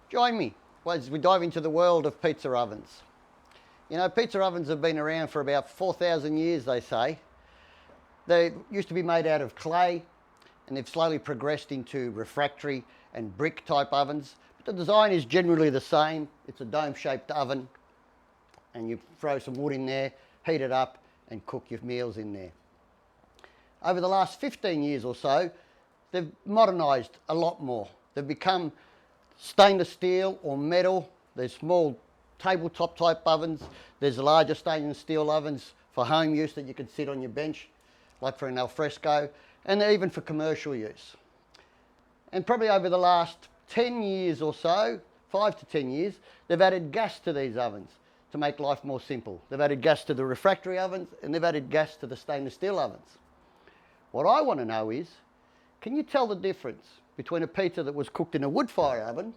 Join me as we dive into the world of pizza ovens. You know, pizza ovens have been around for about 4,000 years, they say. They used to be made out of clay, and they've slowly progressed into refractory and brick type ovens. But the design is generally the same. It's a dome-shaped oven, and you throw some wood in there, heat it up, and cook your meals in there. Over the last 15 years or so, they've modernised a lot more. They've become stainless steel or metal. There's small tabletop type ovens. There's larger stainless steel ovens for home use that you can sit on your bench, like for an alfresco, and even for commercial use. And probably over the last 10 years or so, 5 to 10 years, they've added gas to these ovens to make life more simple. They've added gas to the refractory ovens, and they've added gas to the stainless steel ovens. What I want to know is, can you tell the difference between a pizza that was cooked in a wood-fired oven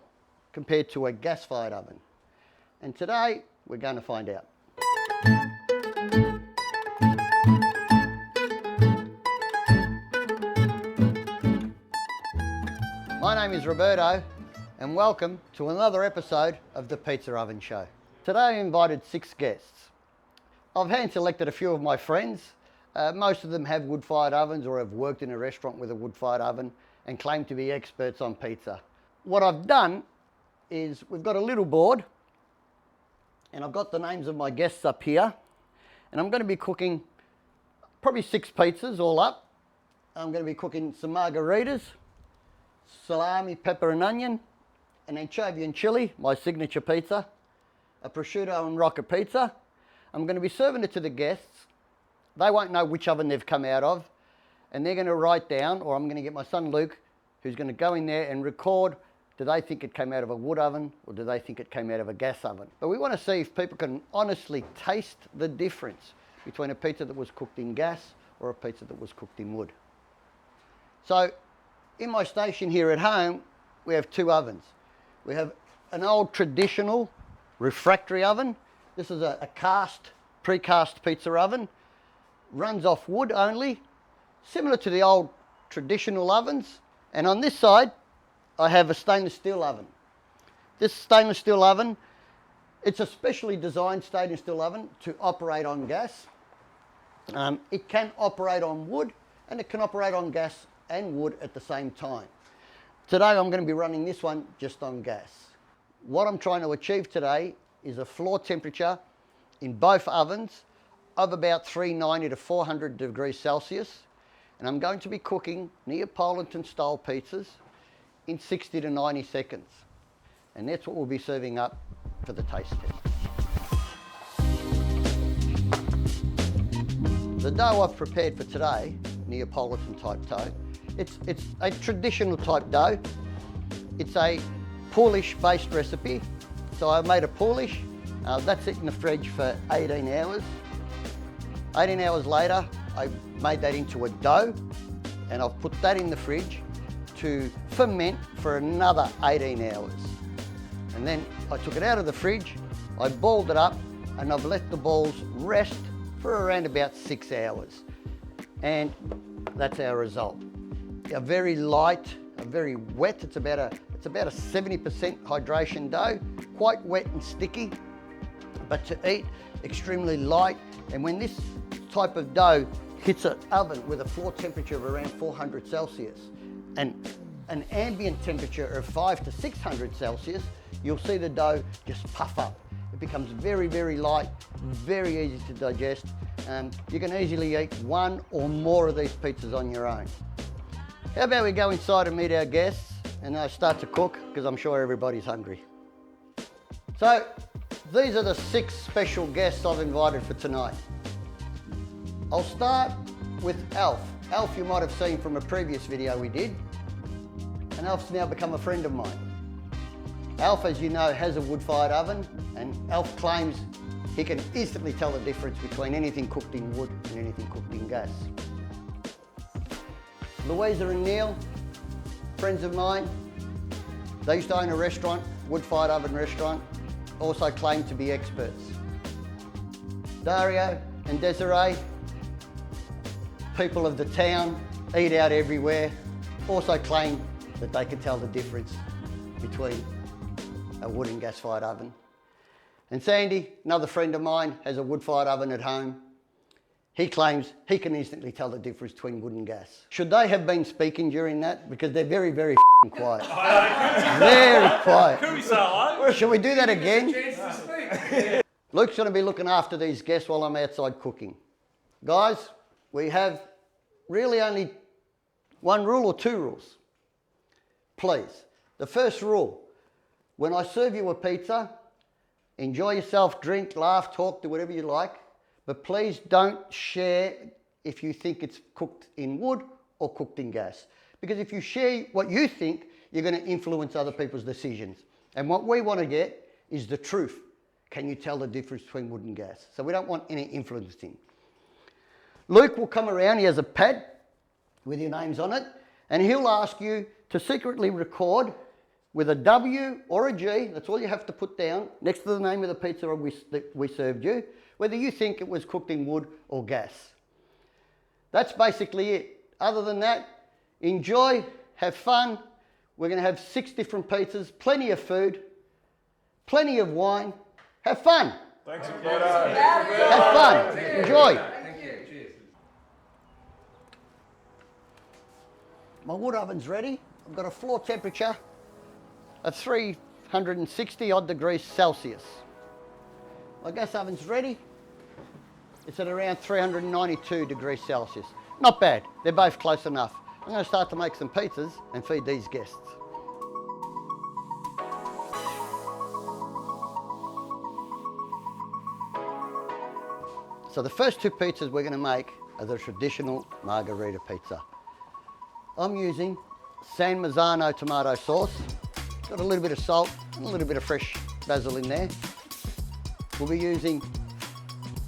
compared to a gas-fired oven? And today, we're going to find out. My name is Roberto, and welcome to another episode of the Pizza Oven Show. Today I invited 6 guests. I've hand-selected a few of my friends. Most of them have wood-fired ovens or have worked in a restaurant with a wood-fired oven and claim to be experts on pizza. What I've done is we've got a little board, and I've got the names of my guests up here, and I'm going to be cooking probably 6 pizzas all up. I'm going to be cooking some margaritas, salami, pepper and onion, an anchovy and chili, my signature pizza, a prosciutto and rocca pizza. I'm going to be serving it to the guests. They won't know which oven they've come out of, and they're going to write down, or I'm going to get my son Luke, who's going to go in there and record, do they think it came out of a wood oven or do they think it came out of a gas oven? But we want to see if people can honestly taste the difference between a pizza that was cooked in gas or a pizza that was cooked in wood. So in my station here at home, we have 2 ovens. We have an old traditional refractory oven. This is a pre-cast pizza oven. Runs off wood only, similar to the old traditional ovens. And on this side, I have a stainless steel oven. This stainless steel oven, it's a specially designed stainless steel oven to operate on gas. It can operate on wood, and it can operate on gas and wood at the same time. Today I'm going to be running this one just on gas. What I'm trying to achieve today is a floor temperature in both ovens of about 390 to 400 degrees Celsius, and I'm going to be cooking Neapolitan style pizzas in 60 to 90 seconds, and that's what we'll be serving up for the taste test. The dough I've prepared for today, Neapolitan type dough, it's a traditional type dough. It's a Polish based recipe, so I've made a Polish. That's it in the fridge for 18 hours. 18 hours later, I made that into a dough, and I've put that in the fridge to ferment for another 18 hours. And then I took it out of the fridge, I balled it up, and I've let the balls rest for around about 6 hours. And that's our result. A very light, a very wet, it's about a 70% hydration dough, quite wet and sticky, but to eat, extremely light. And when this type of dough hits an oven with a floor temperature of around 400 Celsius and an ambient temperature of 500 to 600 Celsius, you'll see the dough just puff up. It becomes very, very light, very easy to digest. You can easily eat 1 or more of these pizzas on your own. How about we go inside and meet our guests and start to cook, because I'm sure everybody's hungry. So these are the 6 special guests I've invited for tonight. I'll start with Alf. Alf you might have seen from a previous video we did, and Alf's now become a friend of mine. Alf, as you know, has a wood-fired oven, and Alf claims he can instantly tell the difference between anything cooked in wood and anything cooked in gas. Louisa and Neil, friends of mine. They used to own a restaurant, wood-fired oven restaurant, also claim to be experts. Dario and Desiree, people of the town, eat out everywhere, also claim that they can tell the difference between a wood and gas-fired oven. And Sandy, another friend of mine, has a wood-fired oven at home. He claims he can instantly tell the difference between wood and gas. Should they have been speaking during that? Because they're very, very quiet. Very quiet. Could we say hello? Shall we do that again? Luke's going to be looking after these guests while I'm outside cooking. Guys, we have really only one rule or two rules. Please. The first rule, when I serve you a pizza, enjoy yourself, drink, laugh, talk, do whatever you like, but please don't share if you think it's cooked in wood or cooked in gas. Because if you share what you think, you're going to influence other people's decisions. And what we want to get is the truth. Can you tell the difference between wood and gas? So we don't want any influencing. Luke will come around, he has a pad with your names on it, and he'll ask you to secretly record with a W or a G, that's all you have to put down, next to the name of the pizza that we served you, whether you think it was cooked in wood or gas. That's basically it. Other than that, enjoy, have fun. We're going to have 6 different pizzas, plenty of food, plenty of wine. Have fun. Thanks, Have fun. Enjoy. Thank you. Cheers. My wood oven's ready. I've got a floor temperature of 360 odd degrees Celsius. My gas oven's ready. It's at around 392 degrees Celsius. Not bad. They're both close enough. I'm going to start to make some pizzas and feed these guests. So the first 2 pizzas we're going to make are the traditional margherita pizza. I'm using San Marzano tomato sauce. Got a little bit of salt and a little bit of fresh basil in there. We'll be using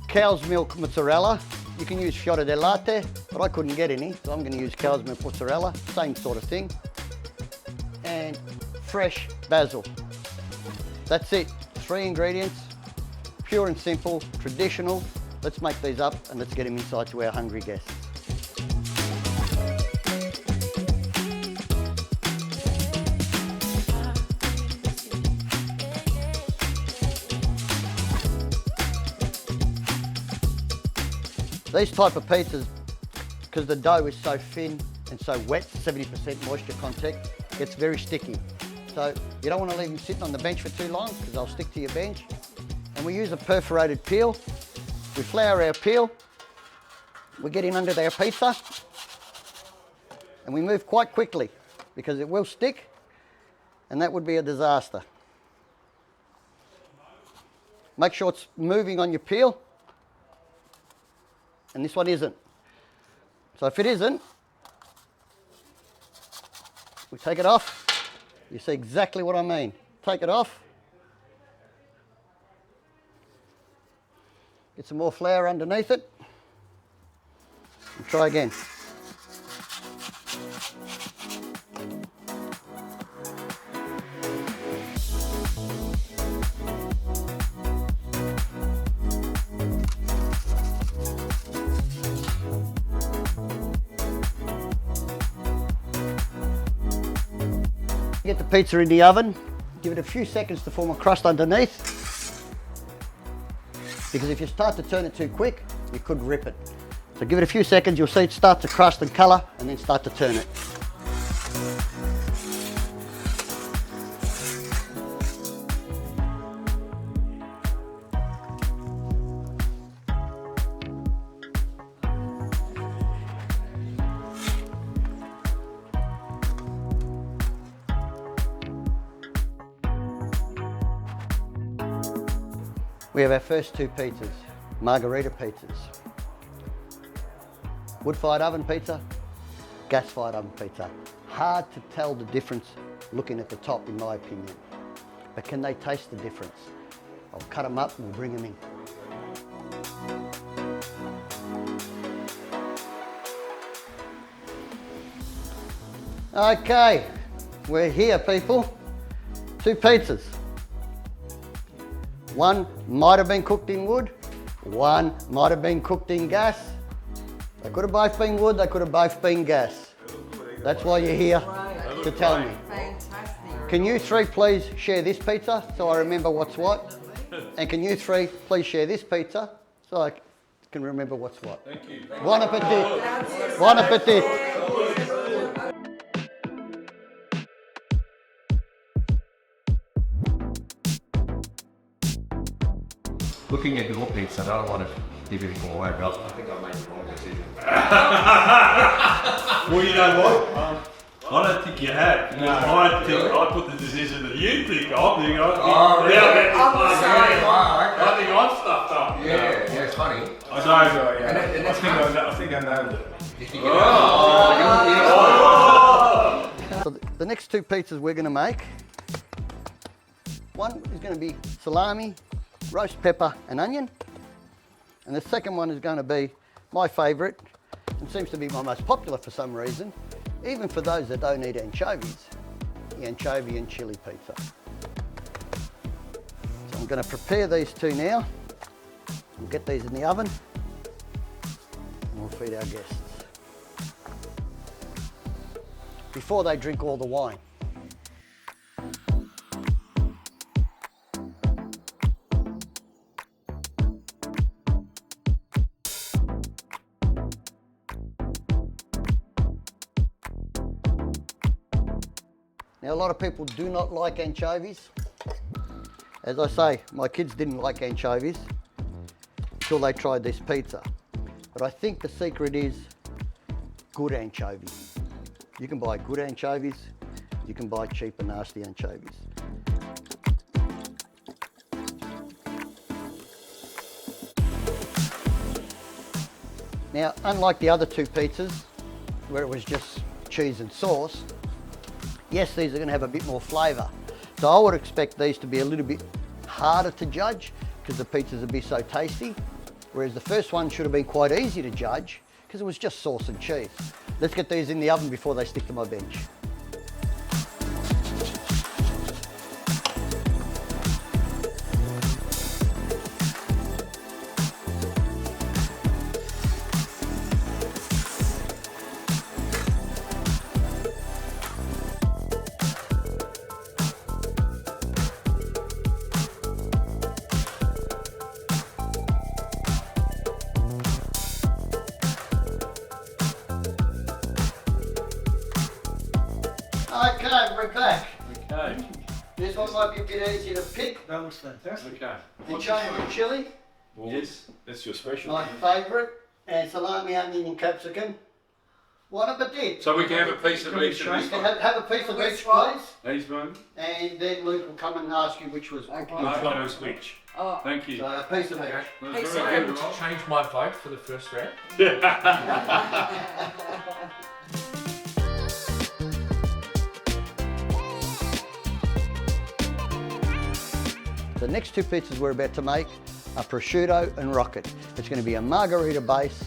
cow's milk mozzarella. You can use fior di latte, but I couldn't get any, so I'm going to use cow's milk mozzarella, same sort of thing. And fresh basil. That's it. 3 ingredients, pure and simple, traditional. Let's make these up and let's get them inside to our hungry guests. These type of pizzas, because the dough is so thin and so wet, 70% moisture content, gets very sticky. So you don't want to leave them sitting on the bench for too long because they'll stick to your bench. And we use a perforated peel. We flour our peel, we get in under our pizza, and we move quite quickly because it will stick, and that would be a disaster. Make sure it's moving on your peel, and this one isn't. So if it isn't, we take it off. You see exactly what I mean. Take it off. Get some more flour underneath it. And try again. Get the pizza in the oven. Give it a few seconds to form a crust underneath. Because if you start to turn it too quick, you could rip it. So give it a few seconds, you'll see it start to crust and colour, and then start to turn it. We have our first 2 pizzas, margherita pizzas. Wood-fired oven pizza, gas-fired oven pizza. Hard to tell the difference looking at the top, in my opinion. But can they taste the difference? I'll cut them up and we'll bring them in. Okay, we're here, people. 2 pizzas. One might have been cooked in wood, one might have been cooked in gas. They could have both been wood, they could have both been gas. That's why you're here to tell me. Fantastic. Can you three please share this pizza so I remember what's what? And can you three please share this pizza so I can remember what's what? Thank you. Buon appetit. Buon appetit. Looking at your pizza, I don't want to give anything away, but I think I made the wrong decision. Well, you know what? I don't think you have. No. I put the decision that you think of. I think I'm stuffed up. Yeah, it's funny. I think I nailed it. So the next two pizzas we're going to make, one is going to be salami, roast pepper and onion, and the second one is going to be my favourite and seems to be my most popular for some reason, even for those that don't eat anchovies, the anchovy and chili pizza. So I'm going to prepare these two now. We'll get these in the oven and we'll feed our guests before they drink all the wine. Now, a lot of people do not like anchovies. As I say, my kids didn't like anchovies until they tried this pizza. But I think the secret is good anchovies. You can buy good anchovies, you can buy cheap and nasty anchovies. Now, unlike the other two pizzas, where it was just cheese and sauce, yes, these are going to have a bit more flavour. So I would expect these to be a little bit harder to judge because the pizzas would be so tasty. Whereas the first one should have been quite easy to judge because it was just sauce and cheese. Let's get these in the oven before they stick to my bench. Okay, we're back. Okay. This one might be a bit easier to pick. That looks fantastic. Okay. Anchovy chili, Yes, that's your special. my favourite, and salami, onion and capsicum. Buon appetit. So we can have a piece of each of You these. can have a piece of each, please, These one. and then Luke will come and ask you which was which. Which one was which? Oh. Thank you. So a piece of each. That's Hey, very good. so Change my vote for the first round. The next two pizzas we're about to make are prosciutto and rocket. It's going to be a margarita base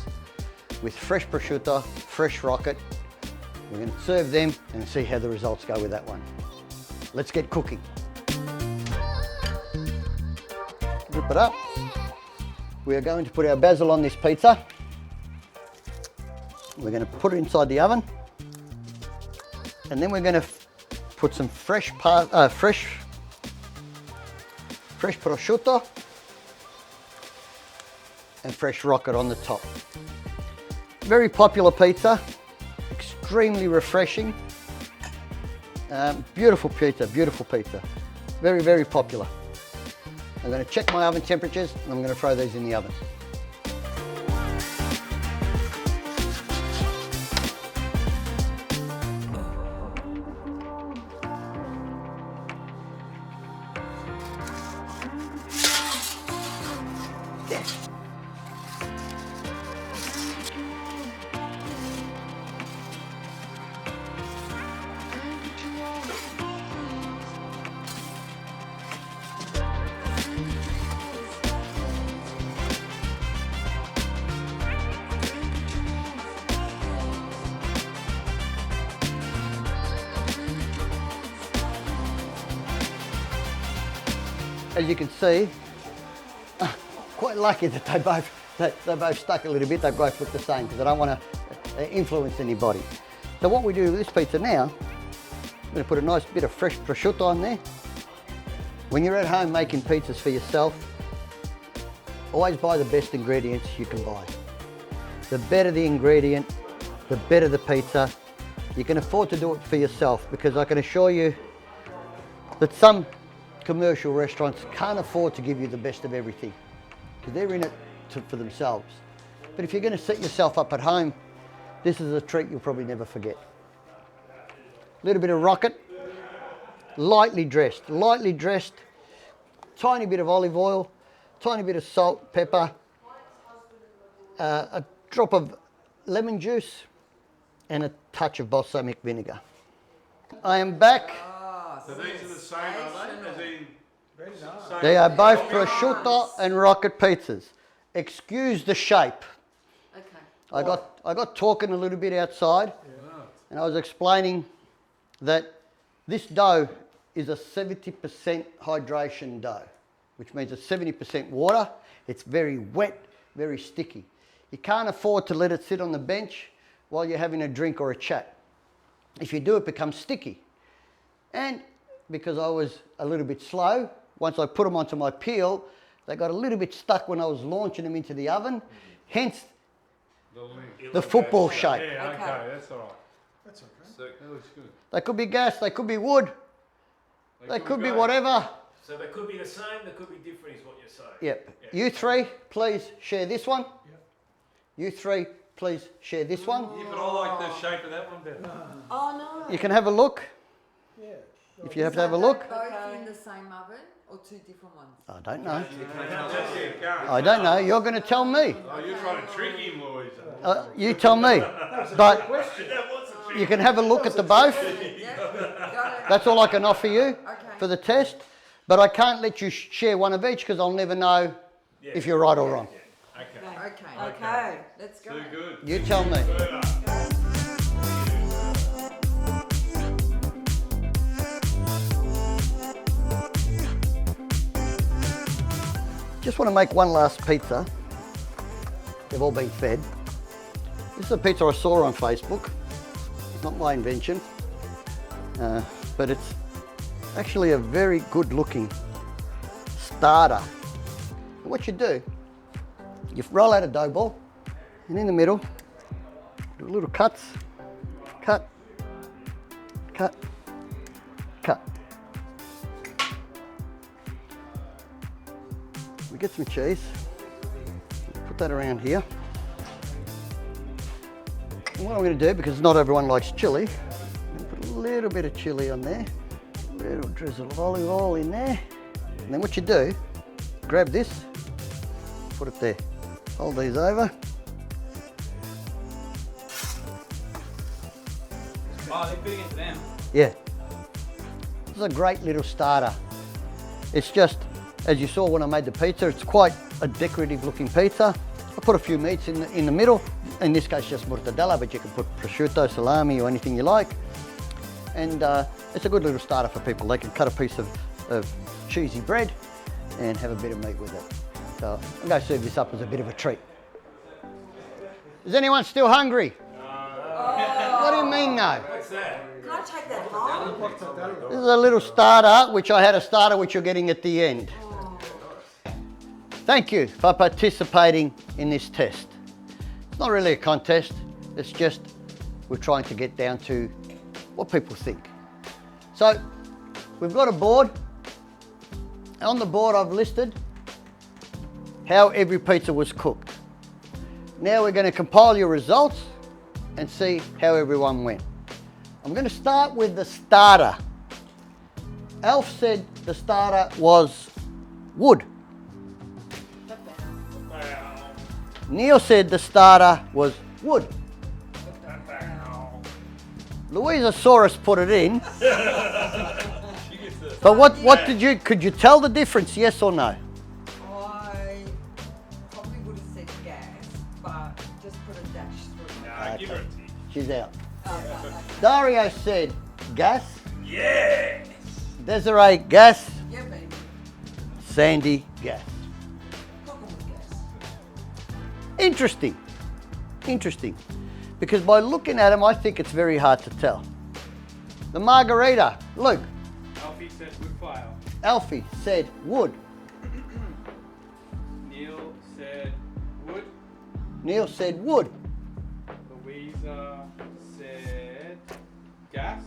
with fresh prosciutto, fresh rocket. We're going to serve them and see how the results go with that one. Let's get cooking. Rip it up. We are going to put our basil on this pizza. We're going to put it inside the oven, and then we're going to put some fresh prosciutto and fresh rocket on the top. Very popular pizza, extremely refreshing. Beautiful pizza, beautiful pizza. Very, very popular. I'm going to check my oven temperatures and I'm going to throw these in the oven. As you can see, quite lucky that they both stuck a little bit. They both look the same because I don't want to influence anybody. So what we do with this pizza now I'm going to put a nice bit of fresh prosciutto on there. When you're at home making pizzas for yourself, always buy the best ingredients you can buy. The better the ingredient, the better the pizza. You can afford to do it for yourself, because I can assure you that some commercial restaurants can't afford to give you the best of everything, because they're in it for themselves. But if you're going to set yourself up at home, this is a treat you'll probably never forget. A little bit of rocket, lightly dressed, tiny bit of olive oil, tiny bit of salt, pepper, a drop of lemon juice, and a touch of balsamic vinegar. I am back. So these are the same, are they? Same. They are both prosciutto and rocket pizzas. Excuse the shape. Okay. I got talking a little bit outside, and I was explaining that this dough is a 70% hydration dough, which means it's 70% water. It's very wet, very sticky. You can't afford to let it sit on the bench while you're having a drink or a chat. If you do, it becomes sticky. And because I was a little bit slow, once I put them onto my peel, they got a little bit stuck when I was launching them into the oven, hence the football shape. Yeah, Okay. okay, that's all right. So, That looks good. They could be gas, they could be wood, they could be whatever. so they could be the same, they could be different, is what you're saying. Yep. You three, please share this one. You three, please share this one. Yeah, but I like the shape of that one better. Oh no. You can have a look. If you have to have a look. Both in the same oven or two different ones? I don't know. That's it, go. I don't know. You're going to tell me. Oh, you're trying to trick him, Louisa. You tell me. But That was a trick. you can have a look at the both. Yeah. Got it. That's all I can offer you Okay. for the test. But I can't let you share one of each, because I'll never know if you're right or wrong. Okay. Okay. Let's go. Too good. You tell me. Just want to make one last pizza. They've all been fed. This is a pizza I saw on Facebook. It's not my invention, but it's actually a very good looking starter. And what you do, you roll out a dough ball, and in the middle, do little cuts, cut, cut, cut. We get some cheese, put that around here. And what I'm going to do, because not everyone likes chili, I'm going to put a little bit of chili on there, a little drizzle of olive oil in there, and then what you do, grab this, put it there, hold these over. Oh, they're putting it down. Yeah, this is a great little starter. It's just, as you saw when I made the pizza, it's quite a decorative looking pizza. I put a few meats in the middle, in this case just mortadella, but you can put prosciutto, salami or anything you like. And it's a good little starter for people. They can cut a piece of cheesy bread and have a bit of meat with it. So I'm going to serve this up as a bit of a treat. Is anyone still hungry? No. What do you mean no? What's that? Can I take that home? This is a little starter, which I had a starter which you're getting at the end. Thank you for participating in this test. It's not really a contest, it's just we're trying to get down to what people think. So we've got a board. On the board I've listed how every pizza was cooked. Now we're going to compile your results and see how everyone went. I'm going to start with the starter. Alf said the starter was wood. Neil said the starter was wood. Louisa saw us put it in. But could you tell the difference, yes or no? I probably would have said gas, but just put a dash through. Nah, give her a tick. She's out. Dario said gas. Yes! Desiree, gas. Yeah, baby. Sandy, gas. Cook 'em with gas. Interesting, because by looking at them, I think it's very hard to tell. The margarita. Luke. Alfie said wood fire. Alfie said wood. Neil said wood. Neil said wood. Louisa said gas.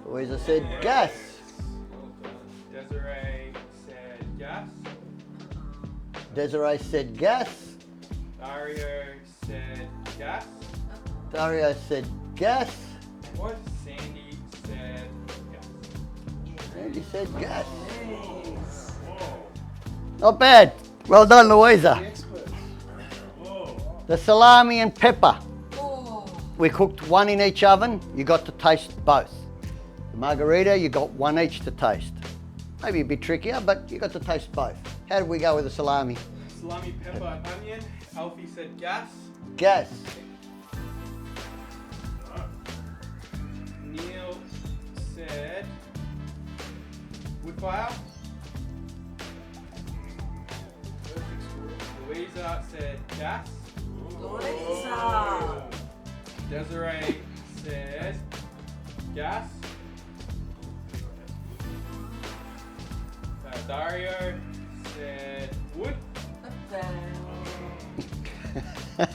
Louisa said gas. Desiree said gas. Desiree said gas. Dario said gas. Dario said gas. What? Sandy said gas. Andy said gas. Not bad. Well done, Louisa. The salami and pepper. Oh, We cooked one in each oven. You got to taste both. The margarita, you got one each to taste. Maybe a bit trickier, but you got to taste both. How did we go with the salami? Salami, pepper, and onion. Alfie said gas. Gas. Neil said wood fire. Louisa said gas. Louisa. Desiree said gas. Dario said wood. And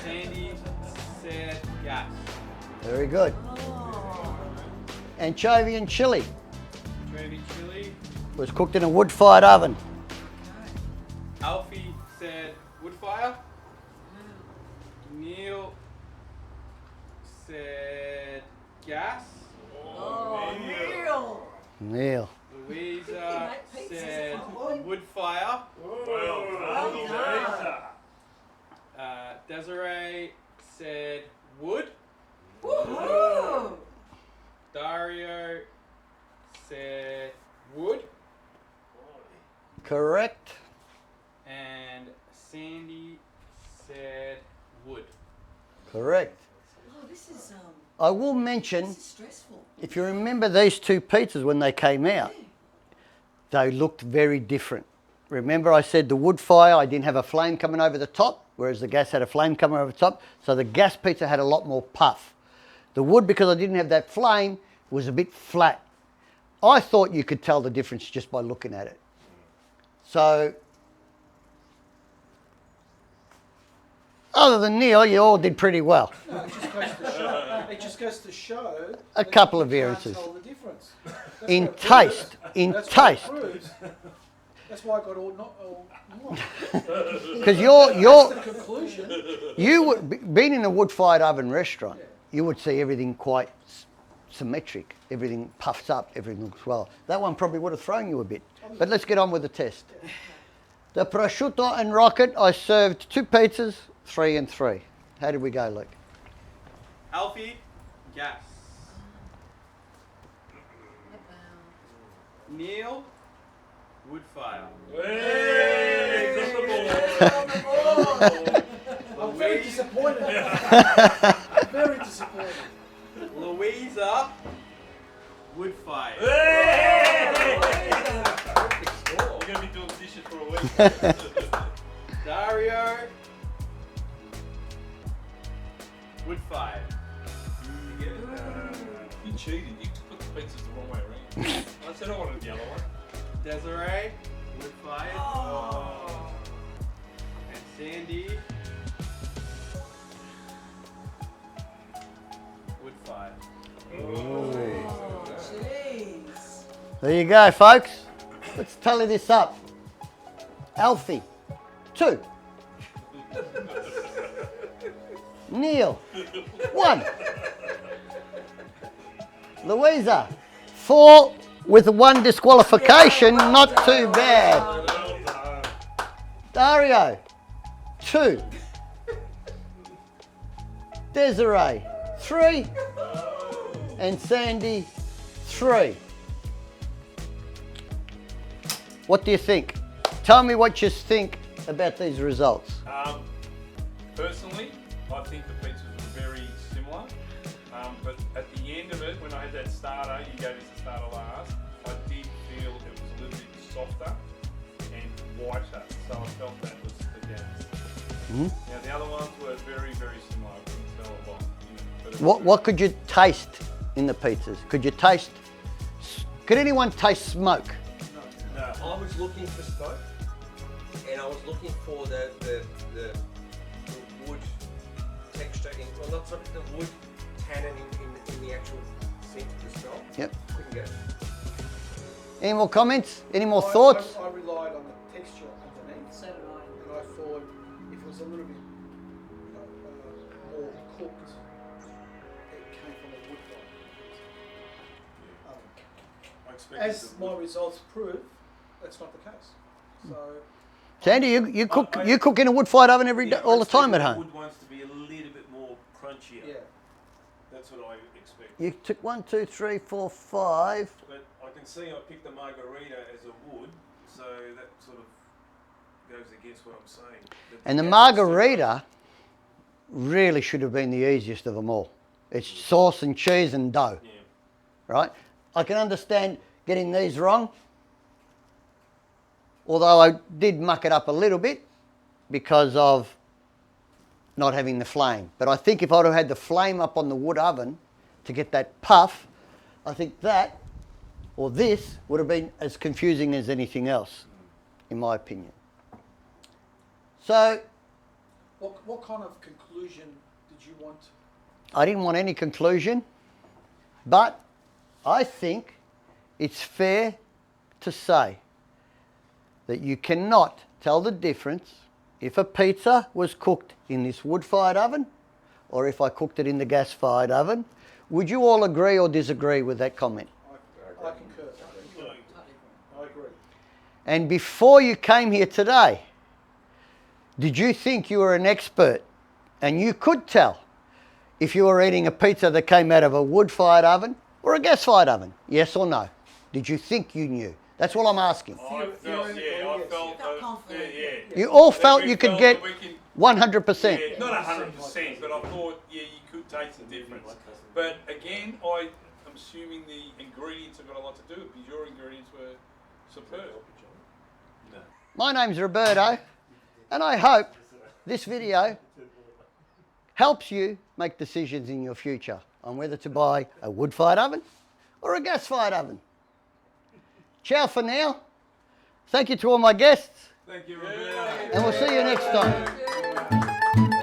Sandy said gas. Very good. Anchovy and chili Gravy chili. was cooked in a wood-fired oven. Alfie said wood fire. Neil said gas. Oh, Neil. Neil. Louisa Mate, pizza's said hot. wood fire. Well done. Desiree said wood. Woohoo! Dario said wood. Correct. And Sandy said wood. Correct. Oh, this is I will mention, stressful. if you remember these two pizzas when they came out, they looked very different. Remember I said the wood fire, I didn't have a flame coming over the top, whereas the gas had a flame coming over the top. So the gas pizza had a lot more puff. The wood, because I didn't have that flame, was a bit flat. I thought you could tell the difference just by looking at it. So, other than Neil, you all did pretty well. No, it just goes to show. It just goes to show A that couple of you can't variances. tell the difference. That's In what it proves. taste, in That's what taste. it proves. That's why I got all not all. Because you're That's the conclusion. you would, being in a wood-fired oven restaurant, you would see everything quite symmetric. Everything puffs up, everything looks well. That one probably would have thrown you a bit. But let's get on with the test. The prosciutto and rocket, I served 2 pizzas, 3 and 3. How did we go, Luke? Alfie, gas. Neil, wood fire. Hey, it's on the ball. I'm very disappointed. Very disappointed. Louisa, wood fire. Hey! We're going to be doing dishes for a week. Dario, wood fire. You cheated. You put the pizzas the wrong way around. I said I wanted the other one. Desiree, wood fire. Oh. And Sandy, wood fire. Oh, jeez. There you go, folks. Let's tally this up. Alfie, 2. Neil, 1. Louisa, 4 with 1 disqualification, not too bad. Well done. Dario, 2. Desiree, 3. And Sandy, 3. What do you think? Tell me what you think about these results. Personally, I think the pizzas were very similar. But at the end of it, when I had that starter, you gave us the starter last, I did feel it was a little bit softer and whiter. So I felt that was the difference. Now the other ones were very, very similar. I couldn't tell a lot. But it was What could you taste in the pizzas? Could you taste, could anyone taste smoke? I was looking for smoke, and I was looking for the wood texture in, well, not so much the wood tannin in the actual scent of the smell. Yep. Couldn't get it. Any more comments? Any more thoughts? I relied on the texture underneath. So did I. And I thought if it was a little bit more cooked, it came from a wood fire. I expect As my results prove, that's not the case. So Sandy, you cook in a wood-fired oven every day, all the time at home. Wood wants to be a little bit more crunchier. yeah, That's what I expect. You took 1, 2, 3, 4, 5. But I can see I picked the margarita as a wood, so that sort of goes against what I'm saying. And the margarita really should have been the easiest of them all. It's sauce and cheese and dough, Yeah. right? I can understand getting these wrong, although I did muck it up a little bit because of not having the flame. But I think if I'd have had the flame up on the wood oven to get that puff, I think that or this would have been as confusing as anything else, in my opinion. So what kind of conclusion did you want? I didn't want any conclusion, but I think it's fair to say that you cannot tell the difference if a pizza was cooked in this wood-fired oven or if I cooked it in the gas-fired oven. Would you all agree or disagree with that comment? I concur. I agree. And before you came here today, did you think you were an expert and you could tell if you were eating a pizza that came out of a wood-fired oven or a gas-fired oven? Yes or no? Did you think you knew? That's what I'm asking. I felt, Felt confident. yeah. You all felt We you could felt get that we can- 100%. Yeah, not 100%, but I thought, yeah, you could taste the difference. But again, I'm assuming the ingredients have got a lot to do with it because your ingredients were superb. My name's Roberto, and I hope this video helps you make decisions in your future on whether to buy a wood-fired oven or a gas-fired oven. Ciao for now. Thank you to all my guests, Thank you, Roberto. and we'll see you next time.